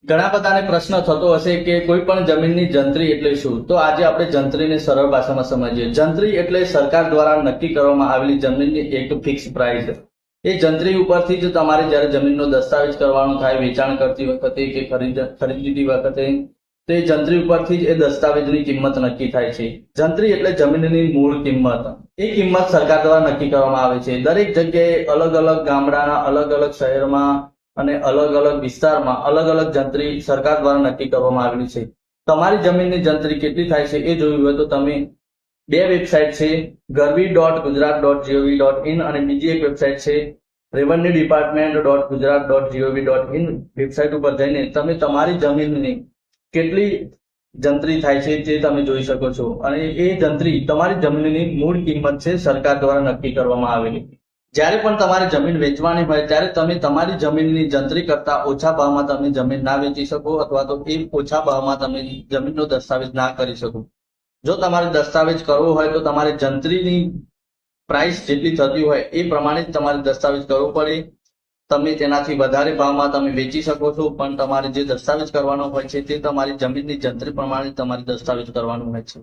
ઘણા બધાને પ્રશ્ન થતો હશે કે કોઈ પણ જમીનની જંત્રી એટલે શું? તો આજે આપણે જંત્રીને સરળ ભાષામાં સમજીએ. જંત્રી એટલે સરકાર દ્વારા નક્કી કરવામાં આવેલી જમીનની એક ફિક્સ પ્રાઇસ. એ જંત્રી ઉપરથી જ તમારે જ્યારે જમીનનો દસ્તાવેજ કરવાનો થાય, વેચાણ કરતી વખતે કે ખરીદતી વખતે, તો એ જંત્રી ઉપરથી જ એ દસ્તાવેજની કિંમત નક્કી થાય છે. જંત્રી એટલે જમીનની મૂળ કિંમત. એ કિંમત સરકાર દ્વારા નક્કી કરવામાં આવે છે. દરેક જગ્યાએ અલગ અલગ ગામડાના અલગ અલગ શહેરમાં અને અલગ અલગ વિસ્તારમાં અલગ અલગ જંત્રી સરકાર દ્વારા નક્કી કરવામાં આવેલી છે. તમારી જમીનની જંત્રી કેટલી થાય છે એ જોયું હોય તો તમે બે વેબસાઇટ છે, garvi.gujarat.gov.in અને બીજી એક વેબસાઇટ છે revenuedepartment.gujarat.gov.in વેબસાઇટ ઉપર જઈને તમે તમારી જમીનની કેટલી જંત્રી થાય છે તે તમે જોઈ શકો છો. અને એ જંત્રી તમારી જમીનની મૂળ કિંમત છે, સરકાર દ્વારા નક્કી કરવામાં આવેલી. જ્યારે પણ તમારે જમીન વેચવાની હોય ત્યારે તમે તમારી જમીનની જંત્રી કરતા ઓછા ભાવમાં તમે જમીન ના વેચી શકો, અથવા તો એ ઓછા ભાવમાં તમે જમીનનો દસ્તાવેજ ના કરી શકો. જો તમારે દસ્તાવેજ કરવો હોય તો તમારે જંત્રીની પ્રાઇસ જેટલી થતી હોય એ પ્રમાણે જ તમારે દસ્તાવેજ કરવો પડે. તમે તેનાથી વધારે ભાવમાં તમે વેચી શકો છો, પણ તમારે જે દસ્તાવેજ કરવાનો હોય છે તે તમારી જમીનની જંત્રી પ્રમાણે તમારે દસ્તાવેજ કરવાનું હોય છે.